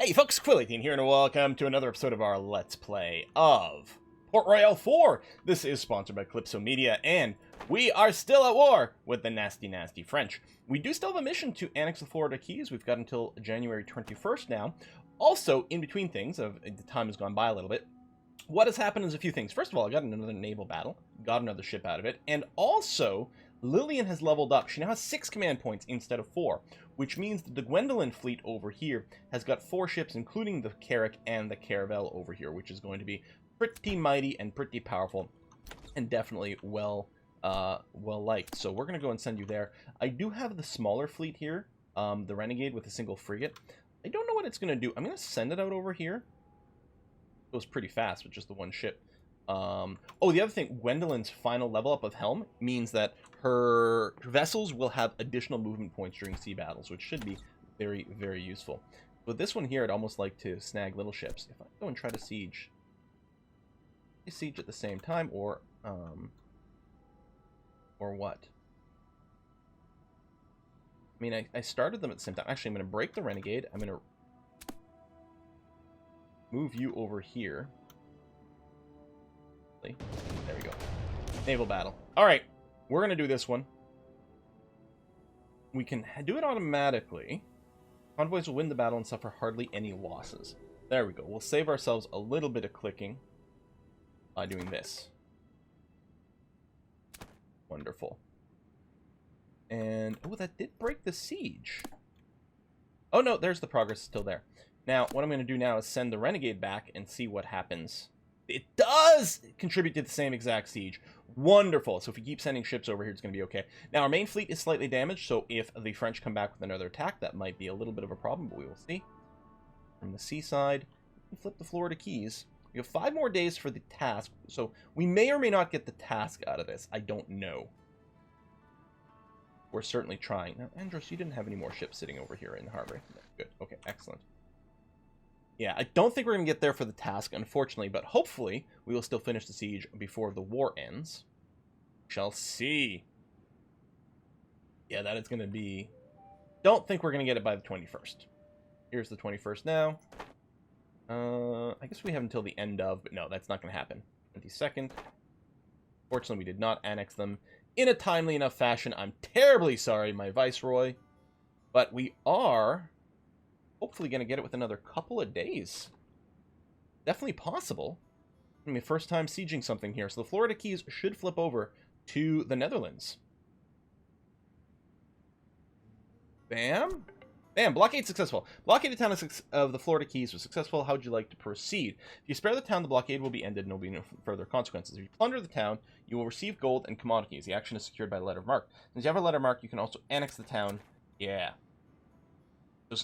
Hey folks, Quilly18 here, and welcome to another episode of our Let's Play of Port Royale 4. This is sponsored by Calypso Media, and we are still at war with the nasty French. We do still have a mission to annex the Florida Keys. We've got until January 21st now. Also, in between things, the time has gone by a little bit, what has happened is a few things. First of all, I got another naval battle, got another ship out of it, and also, Lillian has leveled up. She now has 6 command points instead of 4, which means that the Gwendolyn fleet over here has got 4 ships, including the Carrack and the Caravel over here, which is going to be pretty mighty and pretty powerful, and definitely well liked. So we're going to go and send you there. I do have the smaller fleet here, the Renegade with a single frigate. I don't know what it's going to do. I'm going to send it out over here. It goes pretty fast with just the one ship. Oh, the other thing, Gwendolyn's final level up of Helm means that her vessels will have additional movement points during sea battles, which should be very, very useful. With this one here, I'd almost like to snag little ships. If I go and try to siege at the same time, or what? I mean, I started them at the same time. Actually, I'm going to break the Renegade. I'm going to move you over here. There we go. Naval Battle. Alright, we're going to do this one. We can do it automatically. Convoys will win the battle and suffer hardly any losses. There we go. We'll save ourselves a little bit of clicking by doing this. Wonderful. And, oh, that did break the siege. Oh, no, there's the progress still there. Now, what I'm going to do now is send the Renegade back and see what happens. It does contribute to the same exact siege. Wonderful. So if we keep sending ships over here, it's going to be okay. Now, our main fleet is slightly damaged, so if the French come back with another attack, that might be a little bit of a problem, but we will see. From the seaside, we flip the Florida Keys. We have 5 more days for the task, so we may or may not get the task out of this. I don't know. We're certainly trying. Now, Andros, you didn't have any more ships sitting over here in the harbor. Good. Okay, excellent. Yeah, I don't think we're going to get there for the task, unfortunately, but hopefully we will still finish the siege before the war ends. Shall see. Yeah, that is going to be... Don't think we're going to get it by the 21st. Here's the 21st now. I guess we have until the end of, but no, that's not going to happen. 22nd. Fortunately, we did not annex them in a timely enough fashion. I'm terribly sorry, my Viceroy. But we are... hopefully going to get it with another couple of days. Definitely possible. I mean, first time sieging something here. So the Florida Keys should flip over to the Netherlands. Bam. Bam. Blockade successful. Blockade of the town of the Florida Keys was successful. How would you like to proceed? If you spare the town, the blockade will be ended and there will be no further consequences. If you plunder the town, you will receive gold and commodities. The action is secured by a letter of marque. Since you have a letter of marque, you can also annex the town. Yeah.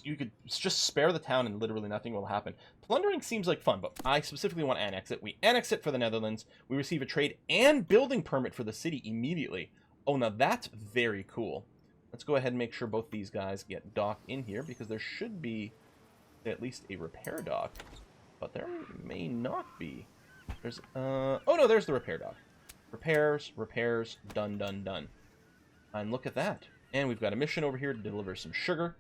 You could just spare the town and literally nothing will happen. Plundering seems like fun, but I specifically want to annex it. We annex it for the Netherlands. We receive a trade and building permit for the city immediately. Oh, now that's very cool. Let's go ahead and make sure both these guys get docked in here, because there should be at least a repair dock. But there may not be. There's, oh no, there's the repair dock. Repairs, done. And look at that. And we've got a mission over here to deliver some sugar.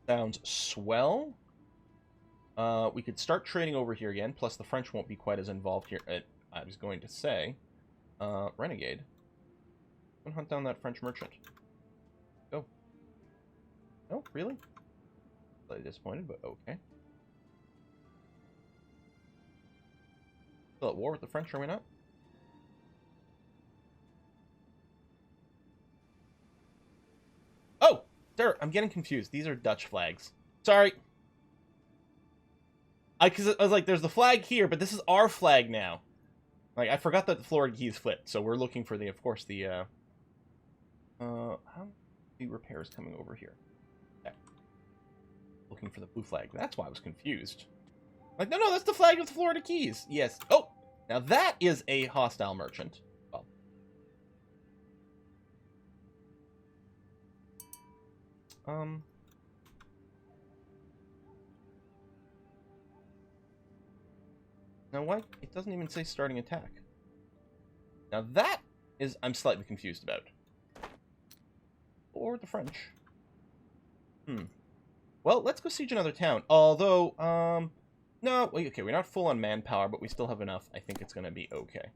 Sounds swell. We could start trading over here again, plus the French won't be quite as involved here. I was going to say, Renegade. Go and hunt down that French merchant. Go. No, really? Slightly disappointed, but okay. Still at war with the French, are we not? Oh! There, I'm getting confused. These are Dutch flags. Sorry. Because I was like, there's the flag here, but this is our flag now. Like, I forgot that the Florida Keys flipped, so we're looking for the, of course, the, how the repairs coming over here? Okay. Looking for the blue flag. That's why I was confused. Like, no, that's the flag of the Florida Keys. Yes. Oh, now that is a hostile merchant. Now what? It doesn't even say starting attack. Now that is I'm slightly confused about. Or the French. Well, let's go siege another town. Although, no, okay, we're not full on manpower, but we still have enough. I think it's going to be okay.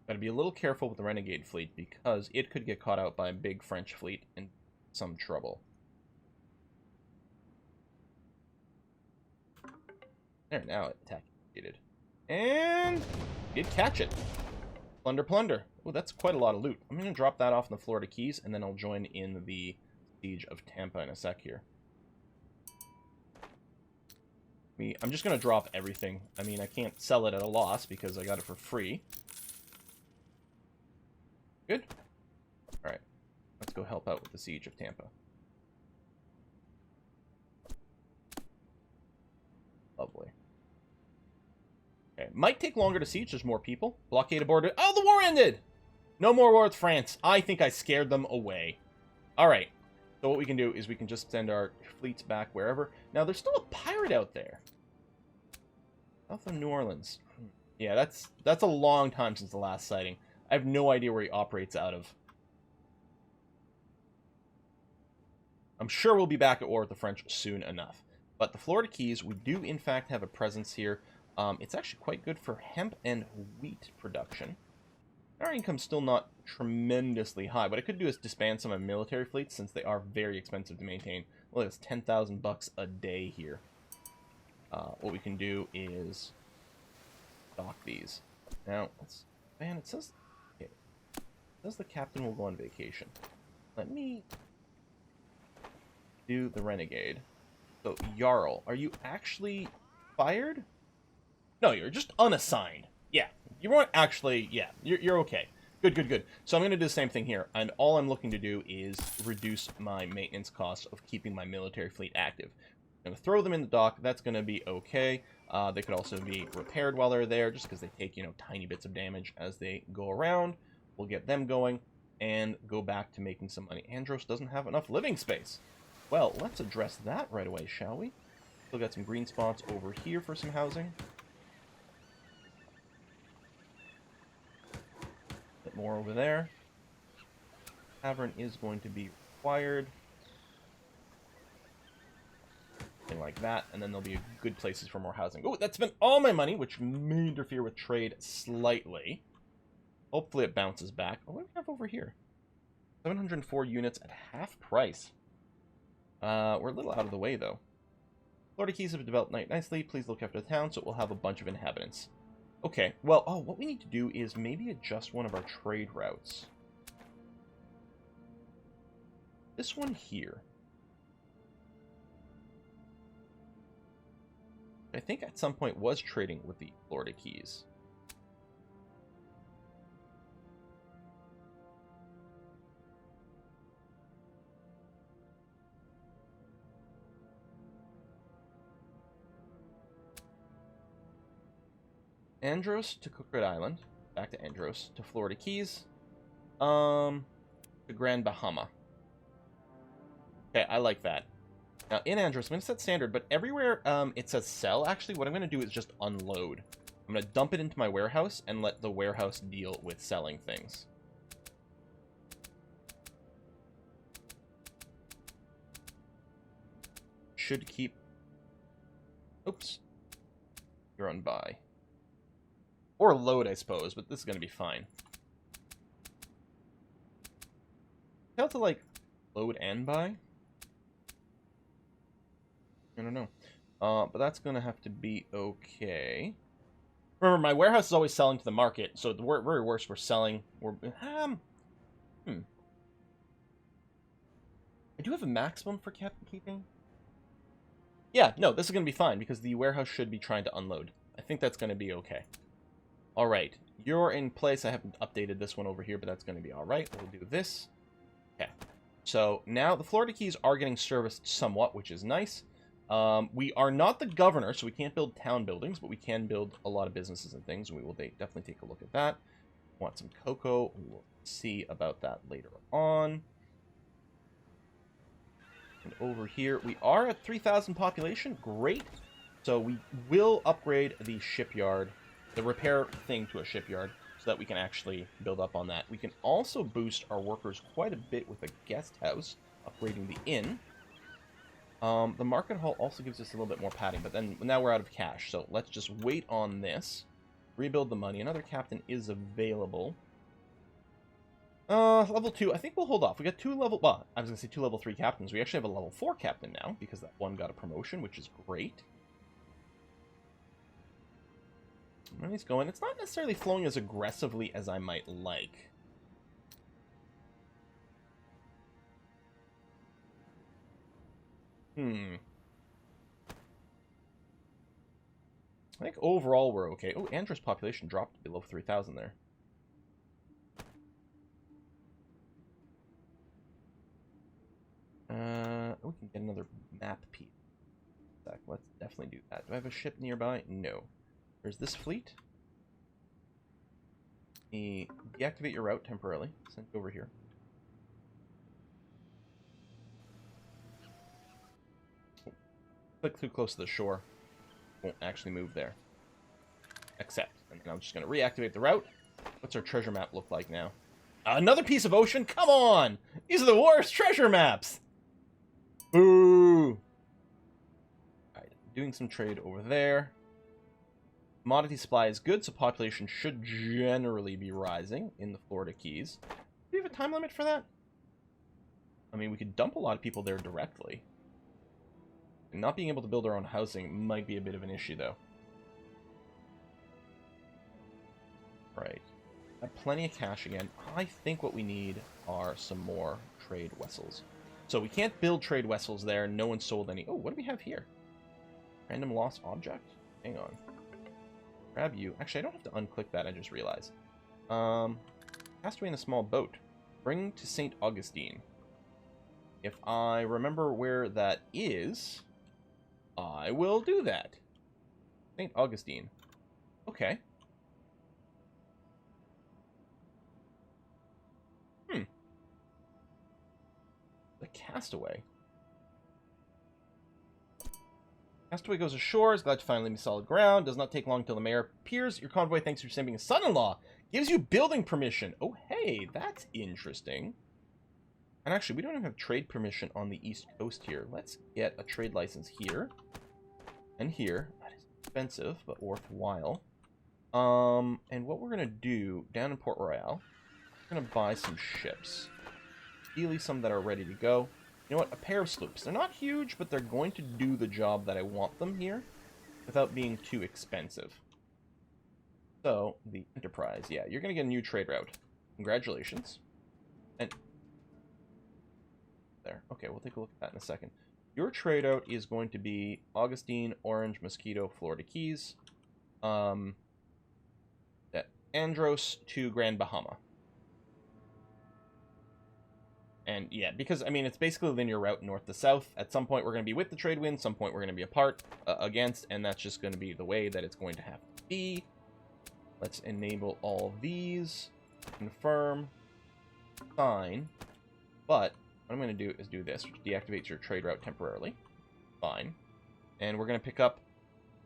Gotta be a little careful with the Renegade fleet, because it could get caught out by a big French fleet in some trouble. There, now it attacked. And did catch it. Plunder, plunder. Oh, that's quite a lot of loot. I'm going to drop that off in the Florida Keys, and then I'll join in the siege of Tampa in a sec here. I'm just going to drop everything. I mean, I can't sell it at a loss because I got it for free. Good. Alright. Let's go help out with the siege of Tampa. Lovely. Okay. Might take longer to siege. There's more people. Blockade aborted. Oh, the war ended! No more war with France. I think I scared them away. Alright. So what we can do is we can just send our fleets back wherever. Now, there's still a pirate out there. South of New Orleans. Yeah, that's a long time since the last sighting. I have no idea where he operates out of. I'm sure we'll be back at war with the French soon enough. But the Florida Keys, we do in fact have a presence here. It's actually quite good for hemp and wheat production. Our income's still not tremendously high. What I could do is disband some of my military fleets, since they are very expensive to maintain. Well, it's 10,000 bucks a day here. What we can do is dock these. Now, let's... Man, it says... Okay. It says the captain will go on vacation. Let me do the Renegade. So, Jarl, are you actually fired? No, you're just unassigned. Yeah, you weren't actually... Yeah, you're okay. Good, good, good. So I'm going to do the same thing here, and all I'm looking to do is reduce my maintenance costs of keeping my military fleet active. I'm going to throw them in the dock. That's going to be okay. They could also be repaired while they're there, just because they take, tiny bits of damage as they go around. We'll get them going, and go back to making some money. Andros doesn't have enough living space. Well, let's address that right away, shall we? Still got some green spots over here for some housing. Bit more over there. Tavern is going to be required. Something like that, and then there'll be good places for more housing. Oh, that's been all my money, which may interfere with trade slightly. Hopefully it bounces back. Oh, what do we have over here? 704 units at half price. We're a little out of the way, though. Florida Keys have developed nicely. Please look after the town, so it will have a bunch of inhabitants. Okay, well, what we need to do is maybe adjust one of our trade routes. This one here. I think at some point was trading with the Florida Keys. Andros to Cookred Island, back to Andros, to Florida Keys, to Grand Bahama. Okay, I like that. Now, in Andros, I'm going to set standard, but everywhere it says sell, actually, what I'm going to do is just unload. I'm going to dump it into my warehouse and let the warehouse deal with selling things. Should keep... Oops. You're on buy. Or load, I suppose, but this is going to be fine. How to, like, load and buy? I don't know. But that's going to have to be okay. Remember, my warehouse is always selling to the market, so at the very worst, we're selling... I do have a maximum for keeping. Yeah, no, this is going to be fine, because the warehouse should be trying to unload. I think that's going to be okay. Alright, you're in place. I haven't updated this one over here, but that's going to be alright. We'll do this. Okay. So, now the Florida Keys are getting serviced somewhat, which is nice. We are not the governor, so we can't build town buildings, but we can build a lot of businesses and things. We will definitely take a look at that. Want some cocoa. We will see about that later on. And over here, we are at 3,000 population. Great. So we will upgrade the shipyard the repair thing to a shipyard so that we can actually build up on that. We can also boost our workers quite a bit with a guest house, upgrading the inn. The market hall also gives us a little bit more padding, but then now we're out of cash, so let's just wait on this. Rebuild the money. Another captain is available. Level 2. I think we'll hold off. We got 2 level... Well, I was going to say 2 level 3 captains. We actually have a level 4 captain now, because that one got a promotion, which is great. Money's going. It's not necessarily flowing as aggressively as I might like. I think overall we're okay. Oh, Andrew's population dropped below 3,000 there. We can get another map piece. Let's definitely do that. Do I have a ship nearby? No. There's this fleet. Deactivate your route temporarily. Send it over here. Click too close to the shore. Won't actually move there. Accept. And then I'm just going to reactivate the route. What's our treasure map look like now? Another piece of ocean? Come on! These are the worst treasure maps! Boo! Alright, doing some trade over there. Commodity supply is good, so population should generally be rising in the Florida Keys. Do we have a time limit for that? I mean, we could dump a lot of people there directly. And not being able to build our own housing might be a bit of an issue, though. Right. Have plenty of cash again. I think what we need are some more trade vessels. So we can't build trade vessels there. No one sold any. Oh, what do we have here? Random lost object? Hang on. Grab you. Actually, I don't have to unclick that. I just realized. Castaway in a small boat. Bring to St. Augustine. If I remember where that is, I will do that. St. Augustine. Okay. The Castaway. Castaway goes ashore, is glad to finally be solid ground, does not take long till the mayor appears. Your convoy thanks for sending a son-in-law. Gives you building permission. Oh, hey, that's interesting. And actually, we don't even have trade permission on the east coast here. Let's get a trade license here. And here. That is expensive, but worthwhile. And what we're going to do, down in Port Royale, we're going to buy some ships. Ideally some that are ready to go. You know what? A pair of sloops. They're not huge, but they're going to do the job that I want them here without being too expensive. So, the Enterprise. Yeah, you're going to get a new trade route. Congratulations. And there. Okay, we'll take a look at that in a second. Your trade route is going to be Augustine, Orange, Mosquito, Florida Keys. Andros to Grand Bahama. And yeah, because, I mean, it's basically a linear route north to south. At some point, we're going to be with the trade wind. Some point, we're going to be apart against. And that's just going to be the way that it's going to have to be. Let's enable all these. Confirm. Sign. But what I'm going to do is do this, which deactivates your trade route temporarily. Fine. And we're going to pick up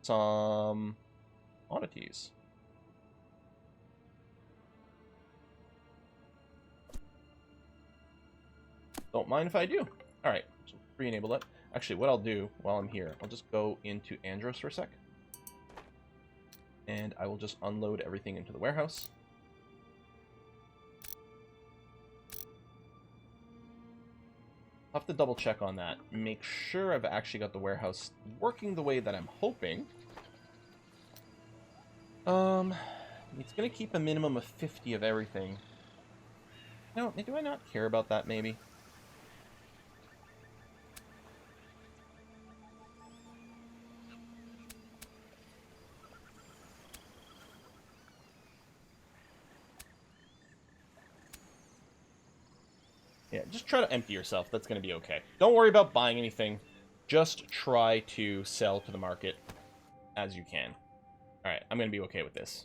some oddities. Don't mind if I do. Alright, so re-enable that. Actually, what I'll do while I'm here, I'll just go into Andros for a sec. And I will just unload everything into the warehouse. I'll have to double check on that. Make sure I've actually got the warehouse working the way that I'm hoping. It's going to keep a minimum of 50 of everything. No, do I not care about that, maybe? Yeah, just try to empty yourself. That's going to be okay. Don't worry about buying anything. Just try to sell to the market as you can. Alright, I'm going to be okay with this.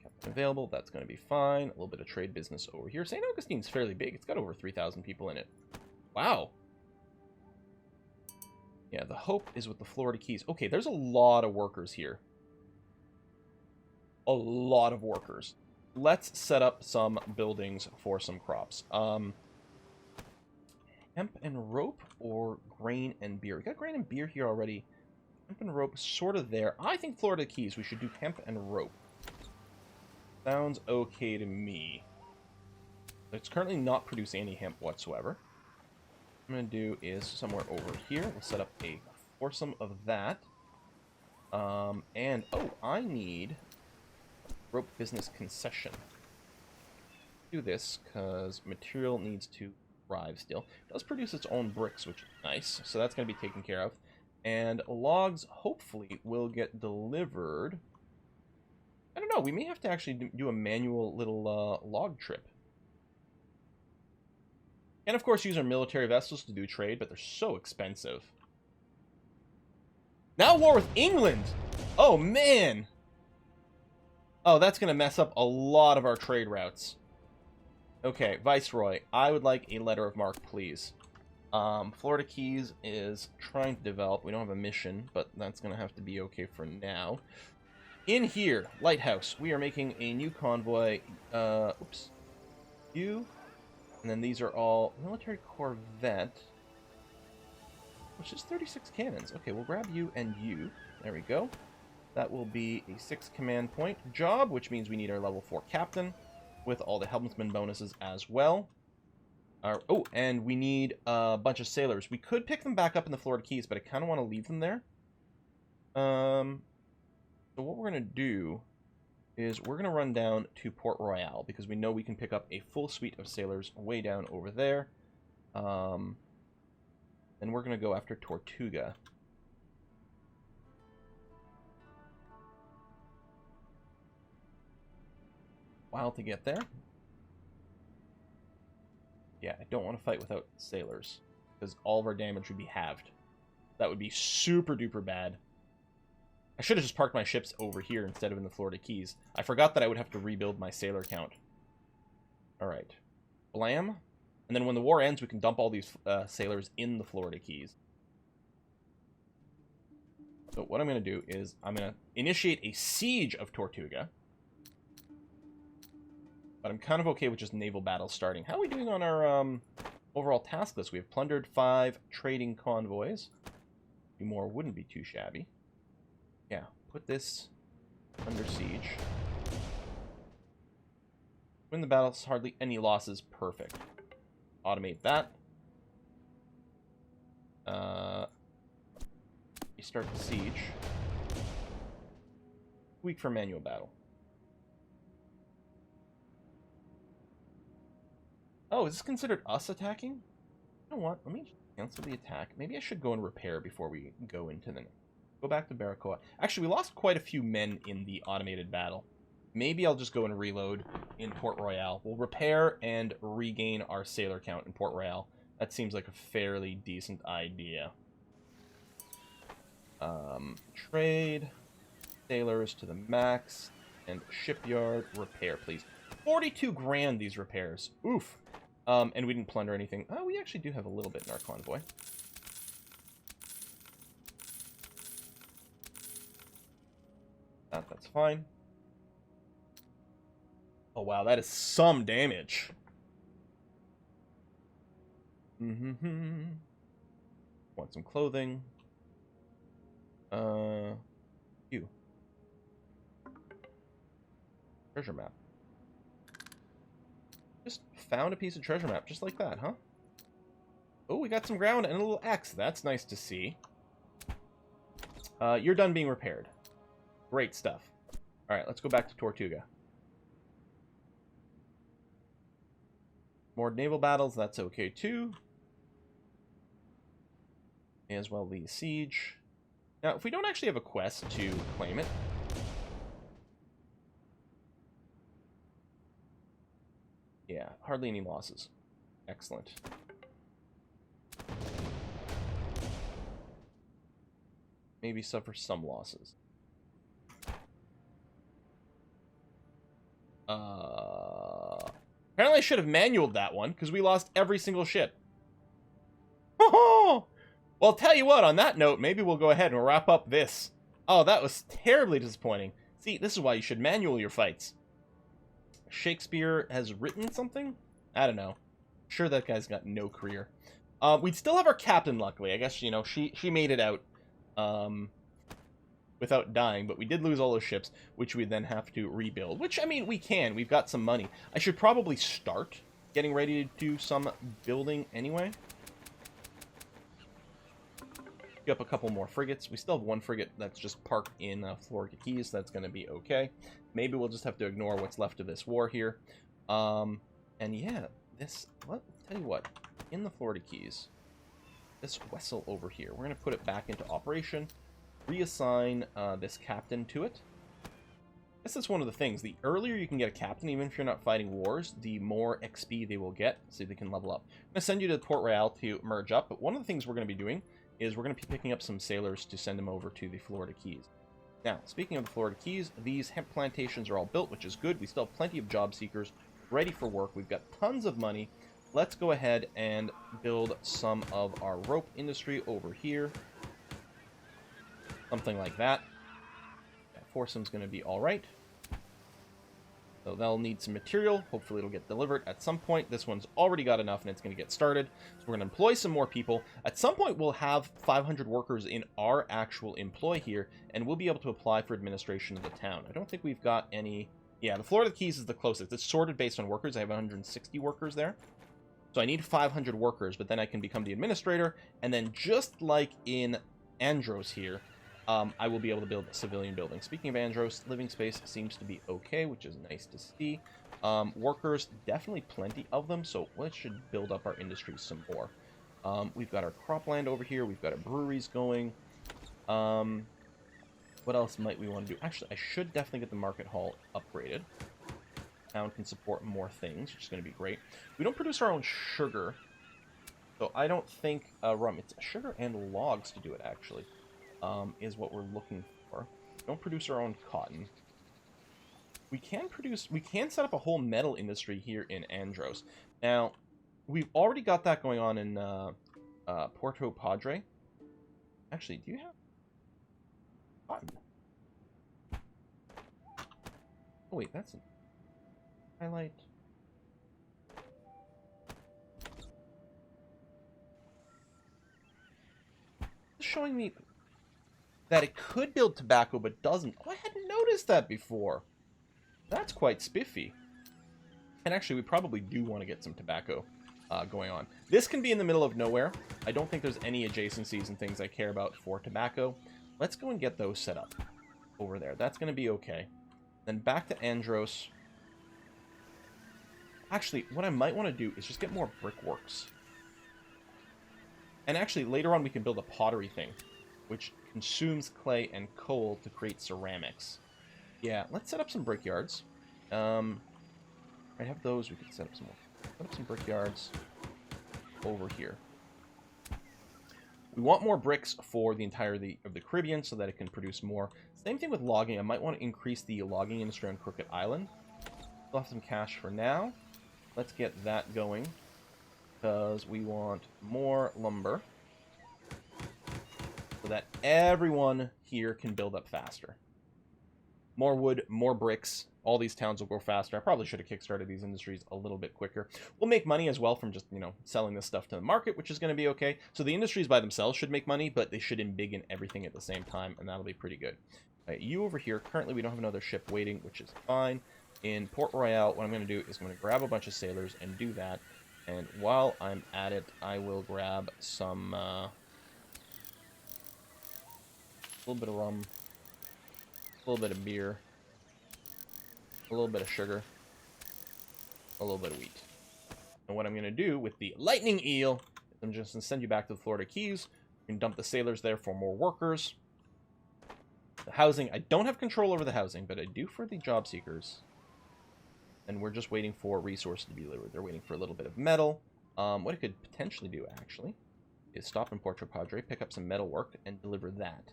Captain available. That's going to be fine. A little bit of trade business over here. St. Augustine's fairly big. It's got over 3,000 people in it. Wow. Yeah, the hope is with the Florida Keys. Okay, there's a lot of workers here. A lot of workers. Let's set up some buildings for some crops. Hemp and rope or grain and beer? We got grain and beer here already. Hemp and rope sort of there. I think Florida Keys, we should do hemp and rope. Sounds okay to me. It's currently not producing any hemp whatsoever. What I'm going to do is somewhere over here, we'll set up a foursome of that. And, oh, I need rope business concession. Do this, because material needs to thrive still. It does produce its own bricks, which is nice, so that's going to be taken care of. And logs, hopefully, will get delivered. I don't know, we may have to actually do a manual little log trip. And, of course, use our military vessels to do trade, but they're so expensive. Now war with England! Oh, man! Oh, that's going to mess up a lot of our trade routes. Okay, Viceroy, I would like a letter of marque, please. Florida Keys is trying to develop. We don't have a mission, but that's going to have to be okay for now. In here, Lighthouse, we are making a new convoy. Oops. You... And then these are all military corvette, which is 36 cannons. Okay, we'll grab you and you. There we go. That will be a 6 command point job, which means we need our level 4 captain with all the helmsman bonuses as well. Oh, and we need a bunch of sailors. We could pick them back up in the Florida Keys, but I kind of want to leave them there. So what we're going to do is we're going to run down to Port Royale, because we know we can pick up a full suite of sailors way down over there. And we're going to go after Tortuga. While to get there. Yeah, I don't want to fight without sailors, because all of our damage would be halved. That would be super duper bad. I should have just parked my ships over here instead of in the Florida Keys. I forgot that I would have to rebuild my sailor count. Alright. Blam. And then when the war ends, we can dump all these sailors in the Florida Keys. So what I'm going to do is I'm going to initiate a siege of Tortuga. But I'm kind of okay with just naval battle starting. How are we doing on our overall task list? We have plundered 5 trading convoys. A few more wouldn't be too shabby. Yeah, put this under siege. Win the battles, hardly any losses, perfect. Automate that. Restart the siege. Weak for manual battle. Oh, is this considered us attacking? You know what? Let me cancel the attack. Maybe I should go and repair before we go into the... Go back to Baracoa. Actually, we lost quite a few men in the automated battle. Maybe I'll just go and reload in Port Royale. We'll repair and regain our sailor count in Port Royale. That seems like a fairly decent idea. Trade. Sailors to the max. And shipyard repair, please. 42 grand, these repairs. Oof. And we didn't plunder anything. Oh, we actually do have a little bit in our convoy. That's fine. Oh, wow, that is some damage. Want some clothing. You. Treasure map. Just found a piece of treasure map, just like that, huh? Oh, we got some ground and a little X. That's nice to see. You're done being repaired. Great stuff. Alright, let's go back to Tortuga. More naval battles, that's okay too. May as well lead siege. Now, if we don't actually have a quest to claim it... Yeah, hardly any losses. Excellent. Maybe suffer some losses. Apparently I should have manualed that one, because we lost every single ship. Well, Well, I'll tell you what, on that note, maybe we'll go ahead and wrap up this. Oh, that was terribly disappointing. See, this is why you should manual your fights. Shakespeare has written something? I don't know. Sure, that guy's got no career. We'd still have our captain, luckily. I guess, you know, she made it out without dying, but we did lose all those ships, which we then have to rebuild. Which, I mean, we can. We've got some money. I should probably start getting ready to do some building anyway. Pick up a couple more frigates. We still have one frigate that's just parked in Florida Keys. That's going to be okay. Maybe we'll just have to ignore what's left of this war here. And yeah, tell you what, in the Florida Keys, this vessel over here, we're going to put it back into operation, reassign this captain to it. I guess that's one of the things. The earlier you can get a captain, even if you're not fighting wars, the more XP they will get, so they can level up. I'm going to send you to Port Royale to merge up, but one of the things we're going to be doing is we're going to be picking up some sailors to send them over to the Florida Keys. Now, speaking of the Florida Keys, these hemp plantations are all built, which is good. We still have plenty of job seekers ready for work. We've got tons of money. Let's go ahead and build some of our rope industry over here. Something like that. That foursome's going to be all right. So they'll need some material. Hopefully it'll get delivered at some point. This one's already got enough and it's going to get started. So we're going to employ some more people. At some point we'll have 500 workers in our actual employ here, and we'll be able to apply for administration of the town. I don't think we've got any... Yeah, the Florida Keys is the closest. It's sorted based on workers. I have 160 workers there. So I need 500 workers, but then I can become the administrator, and then just like in Andros here, I will be able to build a civilian building. Speaking of Andros, living space seems to be okay, which is nice to see. Workers, definitely plenty of them, so we should build up our industries some more. We've got our cropland over here. We've got our breweries going. What else might we want to do? Actually, I should definitely get the market hall upgraded. Town can support more things, which is going to be great. We don't produce our own sugar, so I don't think rum. It's sugar and logs to do it, actually. Is what we're looking for. Don't produce our own cotton. We can set up a whole metal industry here in Andros. Now, we've already got that going on in Puerto Padre. Actually, do you have cotton? Oh wait, that's a highlight. It's showing me that it could build tobacco, but doesn't. Oh, I hadn't noticed that before. That's quite spiffy. And actually, we probably do want to get some tobacco going on. This can be in the middle of nowhere. I don't think there's any adjacencies and things I care about for tobacco. Let's go and get those set up over there. That's going to be okay. Then back to Andros. Actually, what I might want to do is just get more brickworks. And actually, later on, we can build a pottery thing, which consumes clay and coal to create ceramics. Yeah, let's set up some brickyards. I have those. We can set up some more. Set up some brickyards over here. We want more bricks for the entirety of the Caribbean so that it can produce more. Same thing with logging. I might want to increase the logging industry on Crooked Island. We'll have some cash for now. Let's get that going, because we want more lumber so that everyone here can build up faster. More wood, more bricks. All these towns will grow faster. I probably should have kickstarted these industries a little bit quicker. We'll make money as well from just, you know, selling this stuff to the market, which is going to be okay. So the industries by themselves should make money, but they should embiggen everything at the same time, and that'll be pretty good. Right, you over here, currently we don't have another ship waiting, which is fine. In Port Royale, what I'm going to do is I'm going to grab a bunch of sailors and do that. And while I'm at it, I will grab some, a little bit of rum, a little bit of beer, a little bit of sugar, a little bit of wheat. And what I'm going to do with the lightning eel, I'm just going to send you back to the Florida Keys. You can dump the sailors there for more workers. The housing, I don't have control over the housing, but I do for the job seekers. And we're just waiting for resources to be delivered. They're waiting for a little bit of metal. What I could potentially do, actually, is stop in Puerto Padre, pick up some metal work, and deliver that.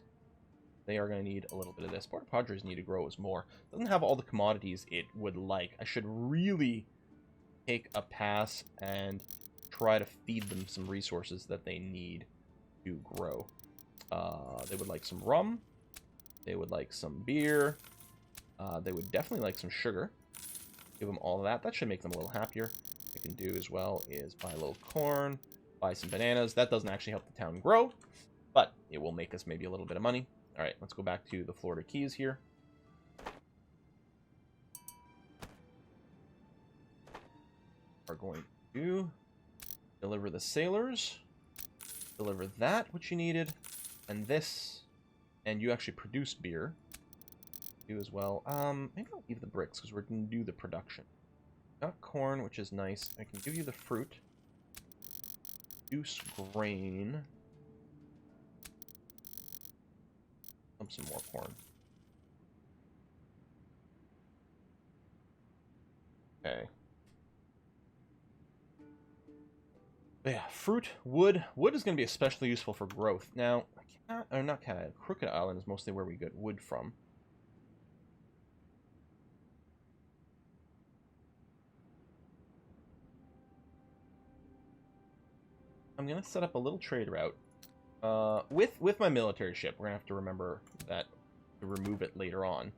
They are going to need a little bit of this. Puerto Padres need to grow as more. It doesn't have all the commodities it would like. I should really take a pass and try to feed them some resources that they need. to grow. They would like some rum. They would like some beer. They would definitely like some sugar. Give them all of that. That should make them a little happier. What I can do as well is buy a little corn, buy some bananas. That doesn't actually help the town grow, but it will make us maybe a little bit of money. All right, let's go back to the Florida Keys here. Are going to deliver the sailors, deliver that, which you needed, and this, and you actually produce beer. Do as well. Maybe I'll leave the bricks because we're going to do the production. Got corn, which is nice. I can give you the fruit. Produce grain. Some more corn. Okay. But yeah, fruit, wood. Wood is going to be especially useful for growth. Now, Crooked Island is mostly where we get wood from. I'm going to set up a little trade route with my military ship. We're going to have to remember that to remove it later on.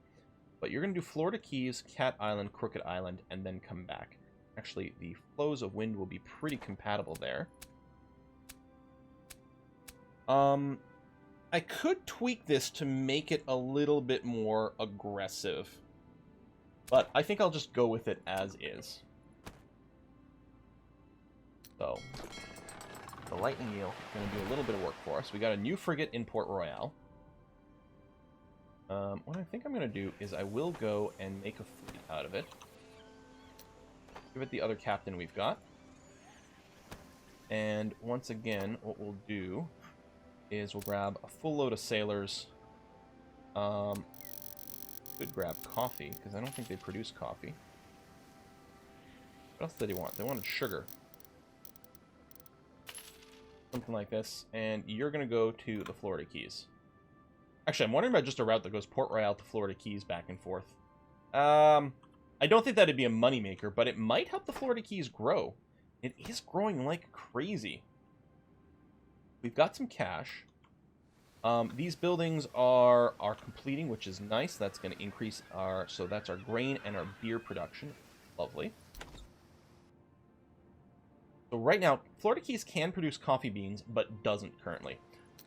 But you're going to do Florida Keys, Cat Island, Crooked Island, and then come back. Actually, the flows of wind will be pretty compatible there. I could tweak this to make it a little bit more aggressive. But I think I'll just go with it as is. So, the Lightning Eel is going to do a little bit of work for us. We got a new frigate in Port Royale. What I think I'm going to do is I will go and make a fleet out of it. Give it the other captain we've got. And once again, what we'll do is we'll grab a full load of sailors. Could grab coffee, because I don't think they produce coffee. What else did he want? They wanted sugar. Something like this. And you're going to go to the Florida Keys. Actually, I'm wondering about just a route that goes Port Royale to Florida Keys back and forth. I don't think that'd be a moneymaker, but it might help the Florida Keys grow. It is growing like crazy. We've got some cash. These buildings are completing, which is nice. That's going to increase our... So that's our grain and our beer production. Lovely. So right now, Florida Keys can produce coffee beans, but doesn't currently.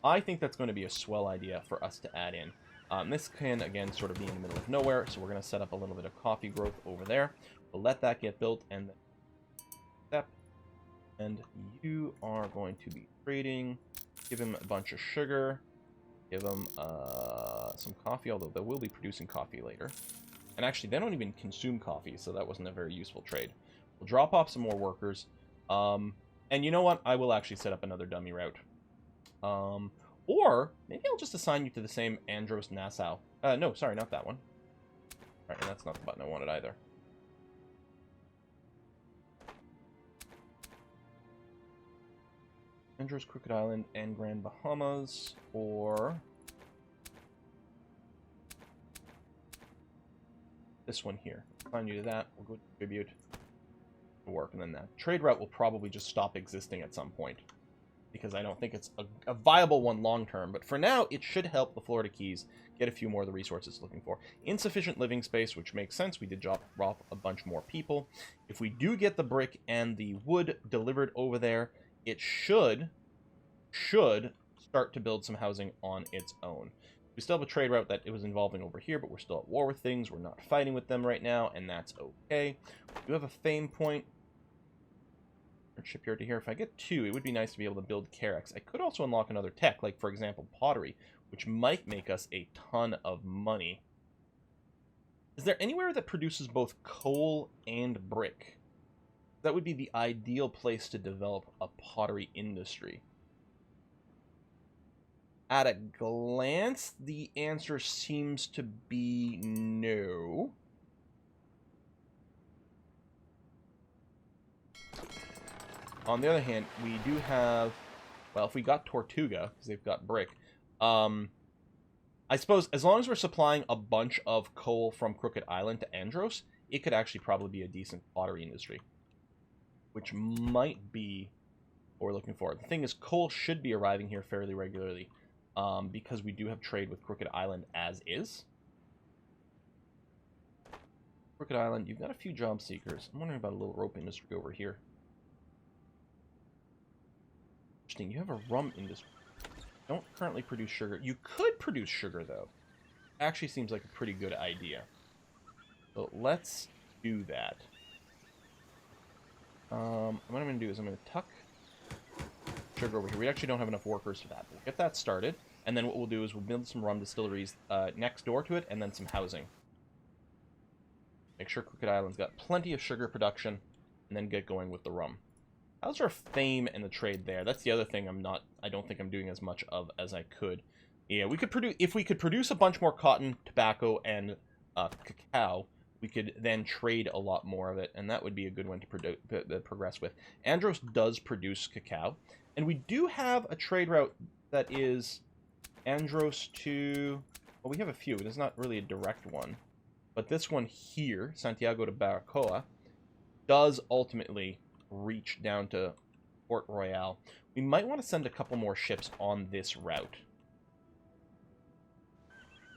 I think that's going to be a swell idea for us to add in. This can, again, sort of be in the middle of nowhere, so we're going to set up a little bit of coffee growth over there. We'll let that get built, and step. And you are going to be trading. Give him a bunch of sugar. Give him some coffee, although they will be producing coffee later. And actually, they don't even consume coffee, so that wasn't a very useful trade. We'll drop off some more workers. And you know what? I will actually set up another dummy route. Or maybe I'll just assign you to the same Andros Nassau. No, sorry, not that one. Alright, and that's not the button I wanted either. Andros, Crooked Island, and Grand Bahamas, or this one here. Assign you to that. We'll go to tribute. Work, and then that trade route will probably just stop existing at some point, because I don't think it's a viable one long term. But for now, it should help the Florida Keys get a few more of the resources it's looking for. Insufficient living space, which makes sense. We did drop off a bunch more people. If we do get the brick and the wood delivered over there, it should start to build some housing on its own. We still have a trade route that it was involving over here, but we're still at war with things. We're not fighting with them right now, and that's okay. We do have a fame point. Shipyard to here. If I get 2, it would be nice to be able to build Carex. I could also unlock another tech, like, for example, pottery, which might make us a ton of money. Is there anywhere that produces both coal and brick? That would be the ideal place to develop a pottery industry. At a glance, the answer seems to be no. On the other hand, we do have, well, if we got Tortuga, because they've got brick, I suppose as long as we're supplying a bunch of coal from Crooked Island to Andros, it could actually probably be a decent pottery industry, which might be what we're looking for. The thing is, coal should be arriving here fairly regularly, because we do have trade with Crooked Island as is. Crooked Island, you've got a few job seekers. I'm wondering about a little rope industry over here. Interesting, you have a rum industry. Don't currently produce sugar. You could produce sugar, though. Actually seems like a pretty good idea. So let's do that. What I'm going to do is I'm going to tuck sugar over here. We actually don't have enough workers for that. We'll get that started, and then what we'll do is we'll build some rum distilleries next door to it, and then some housing. Make sure Crooked Island's got plenty of sugar production, and then get going with the rum. How's our fame and the trade there? That's the other thing I don't think I'm doing as much of as I could. Yeah, we could produce, if we could produce a bunch more cotton, tobacco, and cacao, we could then trade a lot more of it, and that would be a good one to progress with. Andros does produce cacao, and we do have a trade route that is Andros to... Well, we have a few. There's not really a direct one. But this one here, Santiago to Baracoa, does ultimately reach down to Port Royale. We might want to send a couple more ships on this route.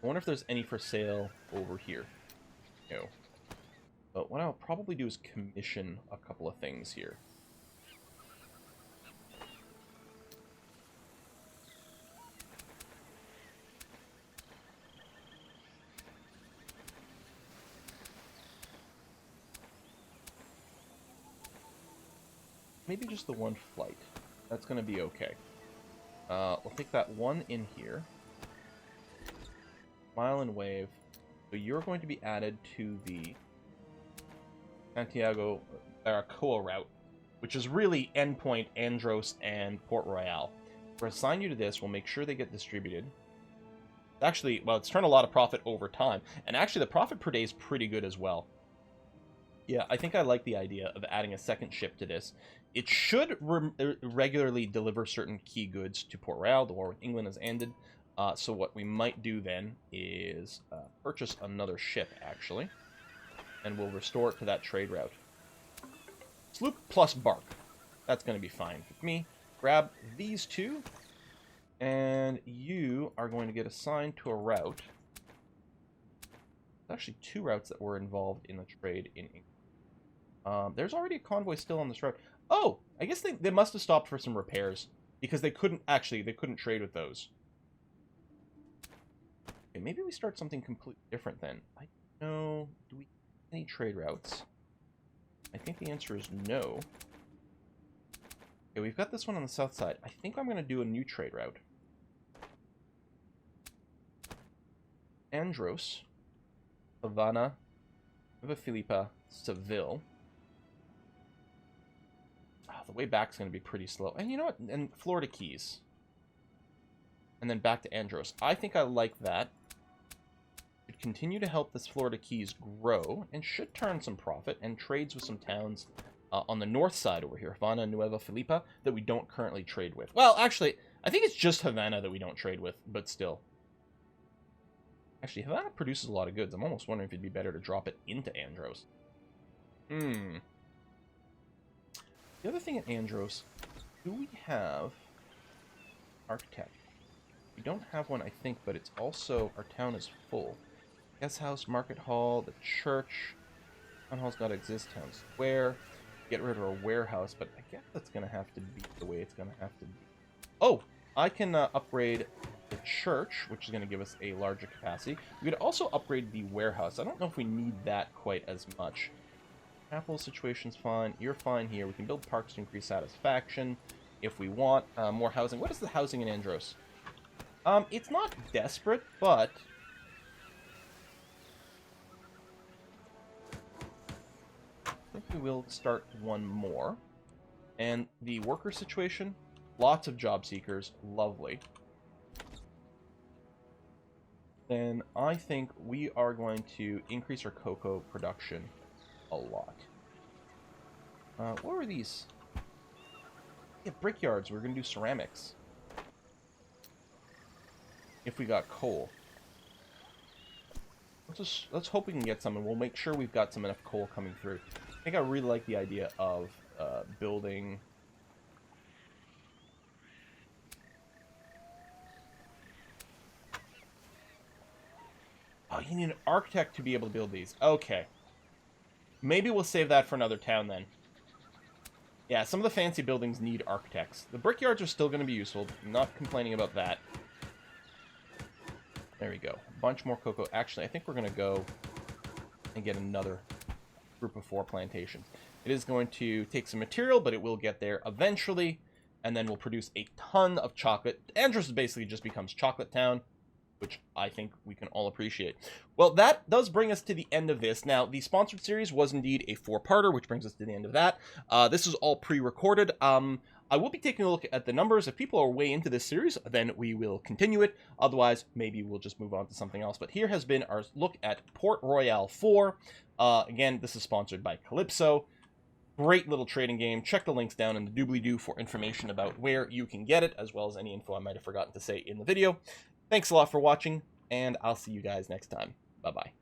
I wonder if there's any for sale over here. No. But what I'll probably do is commission a couple of things here. Maybe just the one flight. That's going to be okay. We'll take that one in here. Smile and wave. So you're going to be added to the Santiago Baracoa route, which is really endpoint Andros and Port Royale. We'll assign you to this. We'll make sure they get distributed. Actually, well, it's turned a lot of profit over time. And actually, the profit per day is pretty good as well. Yeah, I think I like the idea of adding a second ship to this. It should regularly deliver certain key goods to Port Royale. The war with England has ended. So what we might do then is purchase another ship, actually. And we'll restore it to that trade route. Sloop plus bark. That's going to be fine with me. Grab these two. And you are going to get assigned to a route. There's actually two routes that were involved in the trade in England. There's already a convoy still on this route. Oh, I guess they must have stopped for some repairs. Because they couldn't trade with those. Okay, maybe we start something completely different then. I don't know. Do we have any trade routes? I think the answer is no. Okay, we've got this one on the south side. I think I'm going to do a new trade route. Andros, Havana, Nueva Filipa, Seville. Oh, the way back is going to be pretty slow. And you know what? And Florida Keys. And then back to Andros. I think I like that. Should continue to help this Florida Keys grow and should turn some profit and trades with some towns on the north side over here, Havana and Nueva Filipa, that we don't currently trade with. Well, actually, I think it's just Havana that we don't trade with, but still. Actually, Havana produces a lot of goods. I'm almost wondering if it'd be better to drop it into Andros. The other thing at Andros, do we have architect? We don't have one, I think, but it's also, our town is full. Guest house, market hall, the church. Town hall's got to exist, town square. Get rid of our warehouse, but I guess that's going to have to be the way it's going to have to be. Oh, I can upgrade the church, which is going to give us a larger capacity. We could also upgrade the warehouse. I don't know if we need that quite as much. Capital situation's fine. You're fine here. We can build parks to increase satisfaction if we want. More housing. What is the housing in Andros? It's not desperate, but... I think we will start one more. And the worker situation, lots of job seekers, lovely. Then I think we are going to increase our cocoa production a lot. What were these? Yeah, brickyards. We're going to do ceramics. If we got coal. Let's hope we can get some, and we'll make sure we've got some enough coal coming through. I think I really like the idea of building Oh, you need an architect to be able to build these. Okay. Maybe we'll save that for another town then. Yeah, some of the fancy buildings need architects. The brickyards are still going to be useful. I'm not complaining about that. There we go. A bunch more cocoa. Actually, I think we're going to go and get another group of 4 plantation. It is going to take some material, but it will get there eventually. And then we'll produce a ton of chocolate. Andros basically just becomes Chocolate Town, which I think we can all appreciate. Well, that does bring us to the end of this. Now, the sponsored series was indeed a 4-parter, which brings us to the end of that. This is all pre-recorded. I will be taking a look at the numbers. If people are way into this series, then we will continue it. Otherwise, maybe we'll just move on to something else. But here has been our look at Port Royale 4. Again, this is sponsored by Calypso. Great little trading game. Check the links down in the doobly-doo for information about where you can get it, as well as any info I might have forgotten to say in the video. Thanks a lot for watching, and I'll see you guys next time. Bye-bye.